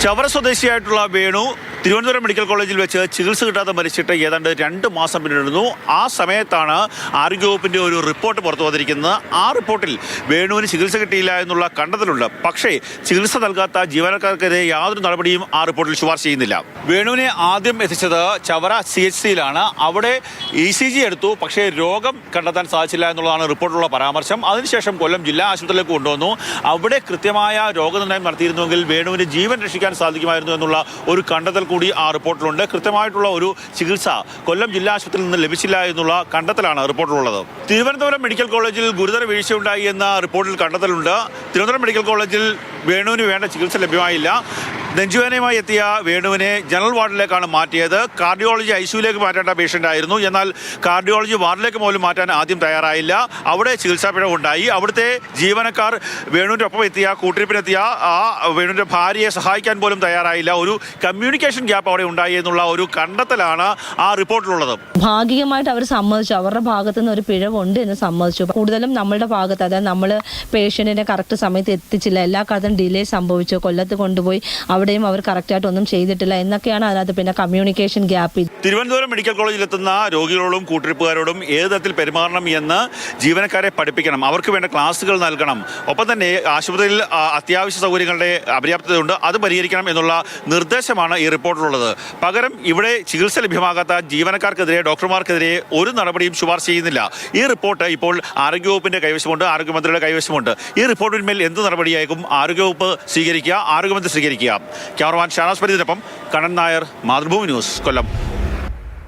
Chavara സ്വദേശിയായിട്ടുള്ള Venu Thiruvananthapuram medical കോളേജിൽ വെച്ച് ചികിത്സ കിട്ടാതെ മരിച്ചിട്ട് ഏതാണ്ട് 2 മാസം പിന്നിടുന്നു. ആ സമയത്താണ് ആരോഗ്യവകുപ്പിൻ്റെ ഒരു റിപ്പോർട്ട് പുറത്തു വന്നിരിക്കുന്നത്. ആ റിപ്പോർട്ടിൽ വേണുവിന് ചികിത്സ കിട്ടിയില്ല എന്നുള്ള കണ്ടെത്തലുണ്ട്. പക്ഷേ ചികിത്സ നൽകാത്ത ജീവനക്കാർക്കെതിരെ യാതൊരു നടപടിയും ആ റിപ്പോർട്ടിൽ ശുപാർശ ചെയ്യുന്നില്ല. വേണുവിനെ ആദ്യം എത്തിച്ചത് ചവറ CHC-യിലാണ്. അവിടെ ECG എടുത്തു, പക്ഷേ രോഗം കണ്ടെത്താൻ സാധിച്ചില്ല എന്നുള്ളതാണ് റിപ്പോർട്ടിലുള്ള പരാമർശം. അതിനുശേഷം കൊല്ലം ജില്ലാ ആശുപത്രിയിലേക്ക് കൊണ്ടുവന്നു. അവിടെ കൃത്യമായ രോഗനിർണയം നടത്തിയിരുന്നുവെങ്കിൽ വേണുവിന് ജീവൻ രക്ഷിക്കാൻ സാധിക്കുമായിരുന്നു എന്നുള്ള ഒരു കണ്ടെത്തൽ കൂടി ആ റിപ്പോർട്ടിലുണ്ട്. കൃത്യമായിട്ടുള്ള ഒരു ചികിത്സ കൊല്ലം ജില്ലാ ആശുപത്രിയിൽ നിന്ന് ലഭിച്ചില്ല എന്നുള്ള കണ്ടെത്തലാണ് റിപ്പോർട്ടിലുള്ളത്. തിരുവനന്തപുരം മെഡിക്കൽ കോളേജിൽ ഗുരുതര വീഴ്ചയുണ്ടായി എന്ന റിപ്പോർട്ടിൽ കണ്ടെത്തലുണ്ട്. തിരുവനന്തപുരം മെഡിക്കൽ കോളേജിൽ വേണുവിന് വേണ്ട ചികിത്സ ലഭ്യമായില്ല. നെഞ്ചുവേദനയുമായി എത്തിയ വേണുവിനെ ജനറൽ വാർഡിലേക്കാണ് മാറ്റിയത്. കാർഡിയോളജി ICUയിലേക്ക് മാറ്റേണ്ട പേഷ്യൻ്റ് ആയിരുന്നു. എന്നാൽ കാർഡിയോളജി വാർഡിലേക്ക് പോലും മാറ്റാൻ ആദ്യം തയ്യാറായില്ല. അവിടെ ചികിത്സാ പിഴവുണ്ടായി. അവിടുത്തെ ജീവനക്കാർ വേണുവിൻ്റെ ഒപ്പം എത്തിയ കൂട്ടിരിപ്പിനെത്തിയ ആ വേണുവിൻ്റെ ഭാര്യയെ സഹായിക്കാൻ പോലും തയ്യാറായില്ല. ഒരു കമ്മ്യൂണിക്കേഷൻ ഗ്യാപ്പ് അവിടെ ഉണ്ടായി എന്നുള്ള ഒരു കണ്ടെത്തലാണ് ആ റിപ്പോർട്ടിലുള്ളത്. ഭാഗികമായിട്ട് അവർ സമ്മതിച്ചു, അവരുടെ ഭാഗത്തു നിന്ന് ഒരു പിഴവുണ്ട് എന്ന് സമ്മതിച്ചു. കൂടുതലും നമ്മളുടെ ഭാഗത്ത്, അതായത് നമ്മൾ പേഷ്യൻറ്റിനെ കറക്റ്റ് സമയത്ത് എത്തിച്ചില്ല, എല്ലാ കാലത്തും ഡിലേ സംഭവിച്ചു, കൊല്ലത്ത് കൊണ്ടുപോയി അവിടെയും അവർ കറക്റ്റായിട്ട് ഒന്നും ചെയ്തിട്ടില്ല എന്നൊക്കെയാണ് അതിനകത്ത്. പിന്നെ കമ്മ്യൂണിക്കേഷൻ ഗ്യാപ്പ്. തിരുവനന്തപുരം മെഡിക്കൽ കോളേജിലെത്തുന്ന രോഗികളോടും കൂട്ടിരിപ്പുകാരോടും ഏത് തരത്തിൽ പെരുമാറണം എന്ന് ജീവനക്കാരെ പഠിപ്പിക്കണം, അവർക്ക് വേണ്ട ക്ലാസുകൾ നൽകണം. ഒപ്പം തന്നെ ആശുപത്രിയിൽ അത്യാവശ്യ സൗകര്യങ്ങളുടെ അപര്യാപ്തതയുണ്ട്, അത് പരിഹരിക്കണം എന്നുള്ള നിർദ്ദേശമാണ് ഈ റിപ്പോർട്ടിലുള്ളത്. പകരം ഇവിടെ ചികിത്സ ലഭ്യമാകാത്ത ജീവനക്കാർക്കെതിരെ, ഡോക്ടർമാർക്കെതിരെ ഒരു നടപടിയും ശുപാർശ ചെയ്യുന്നില്ല. ഈ റിപ്പോർട്ട് ഇപ്പോൾ ആരോഗ്യവകുപ്പിന്റെ കൈവശമുണ്ട്, ആരോഗ്യമന്ത്രിയുടെ കൈവശമുണ്ട്. ഈ റിപ്പോർട്ടിന്മേൽ എന്ത് നടപടിയായിരിക്കും ആരോഗ്യവകുപ്പ് സ്വീകരിക്കുക, ആരോഗ്യമന്ത്രി സ്വീകരിക്കുക? ക്യാമറമാൻ ഷാനാസ് പരിദിനൊപ്പം കണ്ണൻ നായർ, മാതൃഭൂമി ന്യൂസ്, കൊല്ലം.